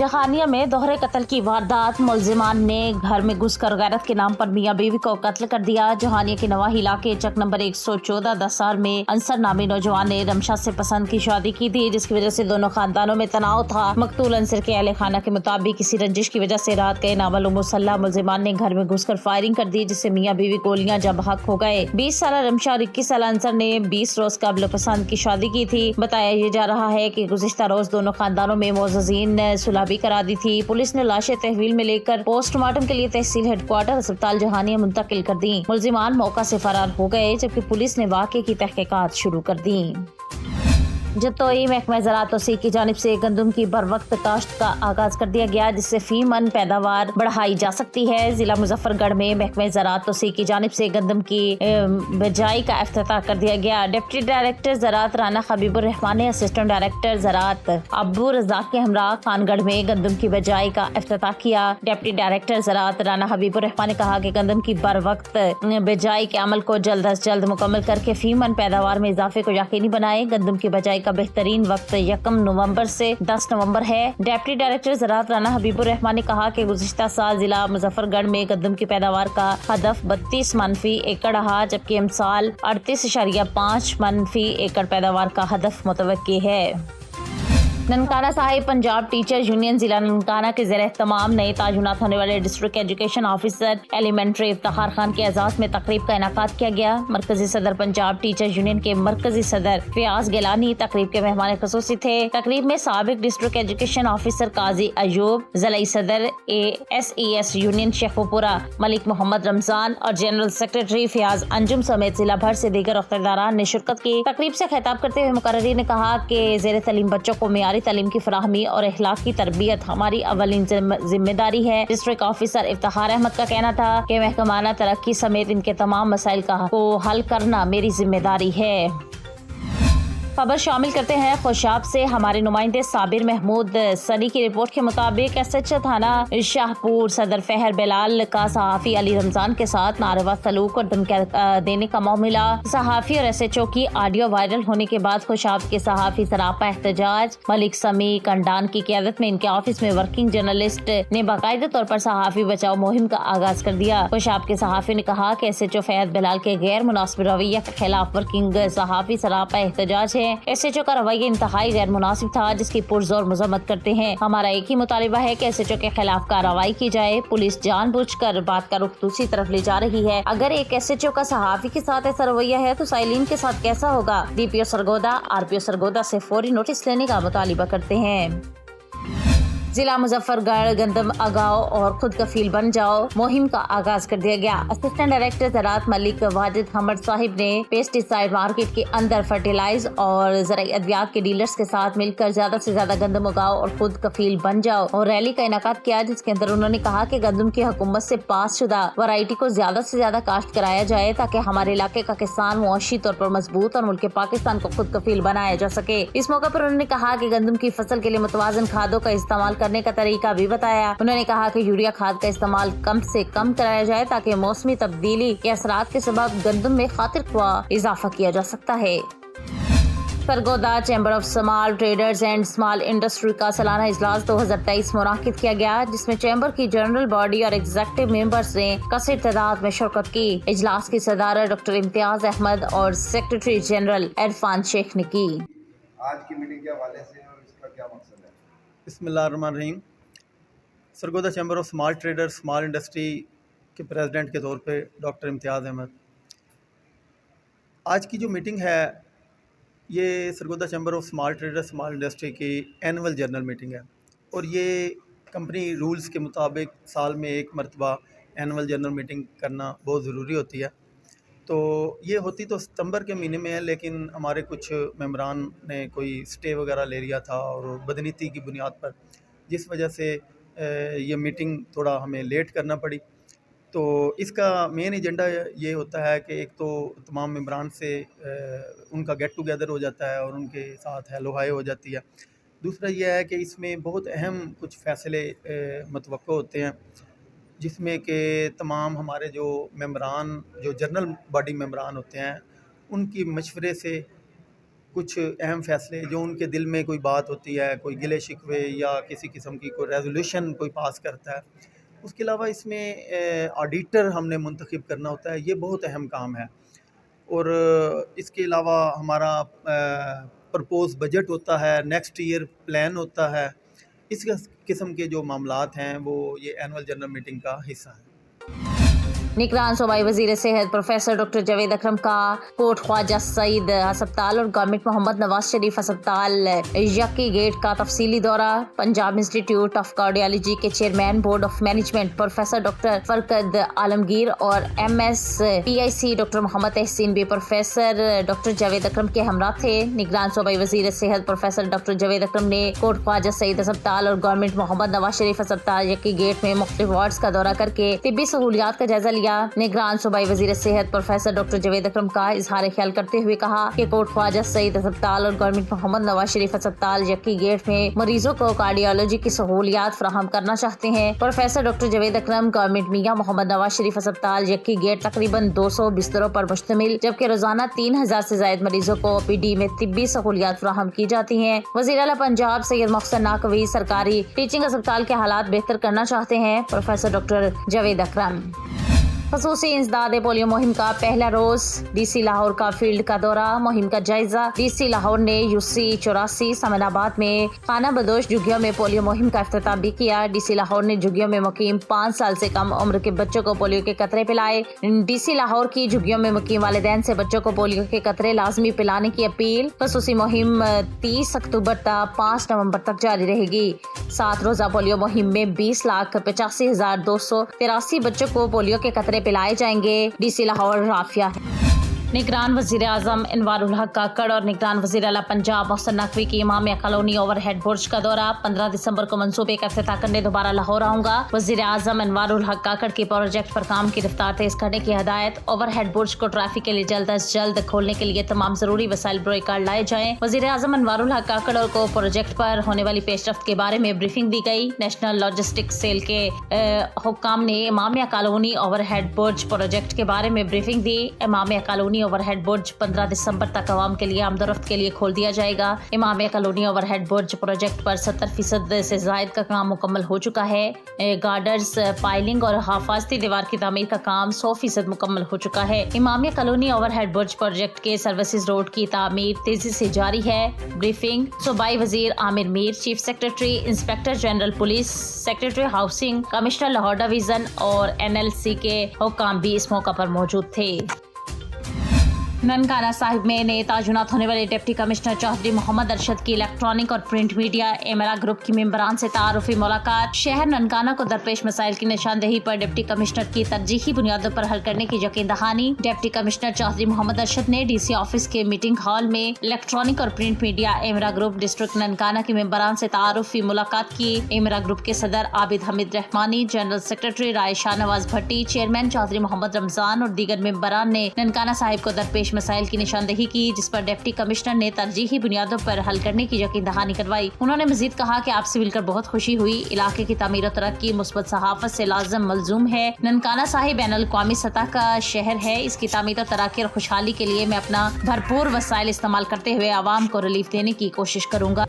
जहानिया में दोहरे कत्ल की वारदात। मुलजिमान ने घर में घुसकर गैरत के नाम पर मियां बीवी को कत्ल कर दिया। जहानिया के नवाही इलाके चक नंबर 114 दसार में अंसर नामी नौजवान ने रमशा से पसंद की शादी की थी, जिसकी वजह से दोनों खानदानों में तनाव था। मकतूल अंसर के अहले खाना के मुताबिक किसी रंजिश की वजह से रात गए नामालूम मुसल्ला मुलजिमान ने घर में घुसकर फायरिंग कर दी, जिससे मियां बीवी गोलियां जब हक हो गए। 20 साल रमशा और 21 साल अंसर ने 20 रोज कबल पसंद की शादी की थी। बताया ये जा रहा है कि गुज़िश्ता रोज दोनों खानदानों में मोअज़्ज़ज़ीन ने सुलह भी करा दी थी। पुलिस ने लाशें तहवील में लेकर पोस्टमार्टम के लिए तहसील हेडक्वार्टर अस्पताल जहानिया मुंतकिल कर दी। मुलजिमान मौका से फरार हो गए, जबकि पुलिस ने वाक़े की तहकीकात शुरू कर दी। जतोई महकमा ज़राअत तौसीक़ की जानिब से गंदम की बर वक्त काश्त का आगाज कर दिया गया, जिससे फी मन पैदावार बढ़ाई जा सकती है। जिला मुजफ्फरगढ़ में महकमा ज़राअत तौसीक़ की जानिब से गंदम की बिजाई का इफ्तिताह कर दिया गया। डिप्टी डायरेक्टर ज़राअत राना हबीबुर रहमान ने असिस्टेंट डायरेक्टर ज़राअत अब्बू रज़ाक के हमरा खानगढ़ में गंदम की बिजाई का इफ्तिताह किया। डिप्टी डायरेक्टर ज़राअत राना हबीबुर रहमान ने कहा कि गंदम की बर वक्त बिजाई के अमल को जल्द अज जल्द मुकम्मल करके फी मन पैदावार में इजाफे को यकीनी बनाए। गंदम की बिजाई का बेहतरीन वक्त 1 नवंबर से 10 नवंबर है। डिप्टी डायरेक्टर ज़राअत राना हबीबुर रहमान ने कहा कि गुज़िश्ता साल जिला मुजफ्फरगढ़ में गंदम की पैदावार का हदफ 32 मन फी एकड़ रहा, जबकि इमसाल 38.5 मन फी एकड़ पैदावार का हदफ मुतवक्की है। ननकाना साहिब पंजाब टीचर्स यूनियन जिला ननकाना के ज़ेर तमाम नए तायुनात होने वाले district education officer elementary Iftikhar Khan के एजाज में तकरीब का इनाकाद किया गया। मरकजी सदर पंजाब टीचर्स यूनियन के मरकजी सदर फयाज गिलानी तकरीब के मेहमान खसूसी थे। तकरीब में साबिक डिस्ट्रिक्ट एजुकेशन ऑफिसर काजी अयूब, ज़िला सदर ASES यूनियन शेखुपुरा मलिक मोहम्मद रमजान और जनरल सेक्रेटरी फयाज अंजुम समेत जिला भर से दीगर अख्तरदारान ने शिरकत की। तकरीब से खिताब करते हुए मुकर्रिर ने कहा कि ज़ेर तलीम बच्चों को मियारी तालीम की फराहमी और अखलाकी तरबियत हमारी अवलिन जिम्मेदारी है। डिस्ट्रिक्ट ऑफिसर इफ्तिखार अहमद का कहना था कि महकमाना तरक्की समेत इनके तमाम मसाइल को हल करना मेरी जिम्मेदारी है। खबर शामिल करते हैं खुशाब से। हमारे नुमाइंदे साबिर महमूद सनी की रिपोर्ट के मुताबिक SHO थाना शाहपुर सदर फहर बिलाल का सहाफ़ी अली रमजान के साथ नारेवा सलूक और धमकी देने का मौका मिला। सहाफ़ी और SHO की ऑडियो वायरल होने के बाद खुशाब के सहाफ़ी सरापा एहतजाज मलिक समी कंडान की क़यादत में इनके ऑफिस में वर्किंग जर्नलिस्ट ने बाकायदा तौर पर सहाफ़ी बचाओ मुहिम का आगाज कर दिया। खुशाब के सहाफ़ी ने कहा कि SHO फहद बिलाल के गैर मुनासिब रवैया के खिलाफ वर्किंग सहाफ़ी सरापा एहतजाज है। SHO का रवैया इंतहाई गैर मुनासिब था, जिसकी पुरजोर मजम्मत करते हैं। हमारा एक ही मुतालिबा है कि SHO के खिलाफ कार्रवाई की जाए। पुलिस जानबूझकर बात का रुख दूसरी तरफ ले जा रही है। अगर एक SHO का सहाफ़ी के साथ ऐसा रवैया है तो साइलिन के साथ कैसा होगा। DPO सरगोदा RPO सरगोदा से फौरी नोटिस लेने का मुतालिबा करते हैं। जिला मुजफ्फरगढ़ गंदम अगाओ और खुद कफील बन जाओ मुहिम का आगाज कर दिया गया। असिस्टेंट डायरेक्टर ज़राअत मलिक वाजिद हमद साहिब ने पेस्टिसाइड मार्केट के अंदर फर्टिलाइज और ज़राई अद्वियात के डीलर्स के साथ मिलकर ज्यादा से ज्यादा गंदम उगाओ और खुद कफील बन जाओ और रैली का इनाकाद किया, जिसके अंदर उन्होंने कहा कि गंदम की हुकूमत से पास शुदा वैरायटी को ज्यादा से ज्यादा काश्त कराया जाए, ताकि हमारे इलाके का किसान मुआशी तौर पर मजबूत और मुल्क पाकिस्तान को खुद कफील बनाया जा सके। इस मौके पर उन्होंने कहा कि गंदम की फसल के लिए मुतवाजन खादों का इस्तेमाल करने का तरीका भी बताया। उन्होंने कहा कि यूरिया खाद का इस्तेमाल कम से कम कराया जाए, ताकि मौसमी तब्दीली के असरात के सबब गंदम में खातिर ख्वाह इजाफा किया जा सकता है। Sargodha chamber of small traders and small industry का सालाना इजलास 2023 मुनाकिद किया गया, जिसमें चैम्बर की जनरल बॉडी और एग्जीक्यूटिव मेंबर्स ने कसीर तादाद में शिरकत की। इजलास की सदारत डॉक्टर इम्तियाज अहमद और सेक्रेटरी जनरल इरफान शेख ने की। आज की मीटिंग के हवाले से और इसका क्या मकसद है? बिस्मिल्लाहिर्रहमानिर्रहीम। Sargodha chamber of small traders small industry के प्रेसिडेंट के तौर पे डॉक्टर इम्तियाज़ अहमद। आज की जो मीटिंग है ये Sargodha chamber of small traders small industry की एनुअल जनरल मीटिंग है, और ये कंपनी रूल्स के मुताबिक साल में एक मरतबा एनुअल जनरल मीटिंग करना बहुत ज़रूरी होती है। तो ये होती तो सितंबर के महीने में है, लेकिन हमारे कुछ मेंबरान ने कोई स्टे वगैरह ले लिया था और बदनीति की बुनियाद पर, जिस वजह से ये मीटिंग थोड़ा हमें लेट करना पड़ी। तो इसका मेन एजेंडा ये होता है कि एक तो तमाम मेंबरान से उनका गेट टुगेदर हो जाता है और उनके साथ हेलो हाय हो जाती है। दूसरा ये है कि इसमें बहुत अहम कुछ फ़ैसले मतवक्को होते हैं, जिसमें कि तमाम हमारे जो मेंबरान जो जनरल बॉडी मेंबरान होते हैं उनकी मशवरे से کچھ اہم فیصلے جو ان کے دل میں کوئی بات ہوتی ہے، کوئی گلے شکوے یا کسی قسم کی کوئی ریزولوشن کوئی پاس کرتا ہے. اس کے علاوہ اس میں آڈیٹر ہم نے منتخب کرنا ہوتا ہے، یہ بہت اہم کام ہے. اور اس کے علاوہ ہمارا پرپوز بجٹ ہوتا ہے، نیکسٹ ایئر پلان ہوتا ہے. اس قسم کے جو معاملات ہیں وہ یہ اینول جنرل میٹنگ کا حصہ ہیں. نگران صوبائی وزیر صحت پروفیسر ڈاکٹر جاوید اکرم کا کوٹ خواجہ سعید ہسپتال اور گورنمنٹ محمد نواز شریف ہسپتال یکی گیٹ کا تفصیلی دورہ. پنجاب انسٹیٹیوٹ آف کارڈیالوجی کے chairman board of management professor doctor Farqad Alamgir اور MSPIC ڈاکٹر محمد تحسین بھی پروفیسر ڈاکٹر جاوید اکرم کے ہمراہ تھے. نگران صوبائی وزیر صحت پروفیسر ڈاکٹر جاوید اکرم نے کوٹ خواجہ سعید ہسپتال اور گورنمنٹ محمد نواز شریف ہسپتال یکی گیٹ میں مختلف وارڈز کا دورہ کر کے طبی سہولیات کا جائزہ لیا. نگران صوبائی وزیر صحت پروفیسر ڈاکٹر جاوید اکرم کا اظہار خیال کرتے ہوئے کہا کہ کوٹ خواجہ سعید ہسپتال اور گورنمنٹ محمد نواز شریف ہسپتال یکی گیٹ میں مریضوں کو کارڈیالوجی کی سہولیات فراہم کرنا چاہتے ہیں. پروفیسر ڈاکٹر جاوید اکرم گورنمنٹ میاں محمد نواز شریف ہسپتال یکی گیٹ تقریباً 200 بستروں پر مشتمل جبکہ روزانہ 3000 سے زائد مریضوں کو OPD میں طبی سہولیات فراہم کی جاتی ہیں. وزیر اعلیٰ پنجاب سید محسن نقوی سرکاری ٹیچنگ اسپتال کے حالات بہتر کرنا چاہتے ہیں. پروفیسر ڈاکٹر جاوید اکرم. خصوصی انسداد پولیو مہم کا پہلا روز DC لاہور کا فیلڈ کا دورہ. مہم کا جائزہ. DC لاہور نے UC 84 سمن آباد میں خانہ بدوش جھگیوں میں پولیو مہم کا افتتاح بھی کیا. DC لاہور نے جھگیوں میں مقیم 5 سال سے کم عمر کے بچوں کو پولیو کے قطرے پلائے. DC لاہور کی جھگیوں میں مقیم والدین سے بچوں کو پولیو کے قطرے لازمی پلانے کی اپیل. خصوصی مہم 30 اکتوبر تا 5 نومبر تک جاری رہے گی. 7 روزہ پولیو مہم میں 20,85,283 بچوں کو پولیو کے قطرے پلائے جائیں گے. DC لاہور رافیہ. نگران وزیر اعظم انوار الحق کاکڑ اور نگران وزیر اعلیٰ پنجاب محسن نقوی کی امامیہ کالونی اوور ہیڈ برج کا دورہ. 15 دسمبر کو منصوبے کا افتتاح کرنے دوبارہ لاہور آؤں گا. وزیر اعظم انوار الحق کاکڑ کی پروجیکٹ پر کام کی رفتار تیز کرنے کی ہدایت. اوور ہیڈ برج کو ٹریفک کے لیے جلد از جلد کھولنے کے لیے تمام ضروری وسائل بروئے کار لائے جائیں. وزیر اعظم انوار الحق کاکڑ کو پروجیکٹ پر ہونے والی پیش رفت کے بارے میں بریفنگ دی گئی. نیشنل لاجسٹک سیل کے حکام نے امامیہ colony overhead bridge project کے بارے میں بریفنگ دی. امامیہ کالونی اوور ہیڈ برج 15 دسمبر تک عوام کے لیے آمد و رفت کے لیے کھول دیا جائے گا. امامیہ colony overhead bridge project پر 70% سے زائد کا کام مکمل ہو چکا ہے. گارڈرز پائلنگ اور حفاظتی دیوار کی تعمیر کا کام 100% مکمل ہو چکا ہے. Imamia colony overhead bridge project کے سروسز روڈ کی تعمیر تیزی سے جاری ہے. بریفنگ. صوبائی وزیر Amir Mir, chief secretary inspector general police, secretary housing, commissioner Lahore division اور NLC کے حکام بھی اس موقع پر موجود تھے. ننکانہ صاحب میں نئے تعینات ہونے والے ڈپٹی کمشنر چودھری محمد ارشد کی الیکٹرانک اور پرنٹ میڈیا ایمرا گروپ کی ممبران سے تعارفی ملاقات. شہر ننکانہ کو درپیش مسائل کی نشاندہی پر ڈپٹی کمشنر کی ترجیحی بنیادوں پر حل کرنے کی یقین دہانی. ڈپٹی کمشنر چودھری محمد ارشد نے DC آفس کے میٹنگ ہال میں الیکٹرانک اور print media EMRA group district Nankana کی ممبران سے تعارفی ملاقات کی. ایمرا گروپ کے صدر عابد حمید رحمانی، جنرل سیکریٹری رائے شاہ نواز بھٹی، چیئرمین چودھری محمد رمضان اور دیگر ممبران نے ننکانہ صاحب کو درپیش مسائل کی نشاندہی کی جس پر ڈپٹی کمشنر نے ترجیحی بنیادوں پر حل کرنے کی یقین دہانی کروائی. انہوں نے مزید کہا کہ آپ سے مل کر بہت خوشی ہوئی. علاقے کی تعمیر و ترقی مثبت صحافت سے لازم ملزوم ہے. ننکانہ صاحب بین الاقوامی سطح کا شہر ہے. اس کی تعمیر و ترقی اور خوشحالی کے لیے میں اپنا بھرپور وسائل استعمال کرتے ہوئے عوام کو ریلیف دینے کی کوشش کروں گا.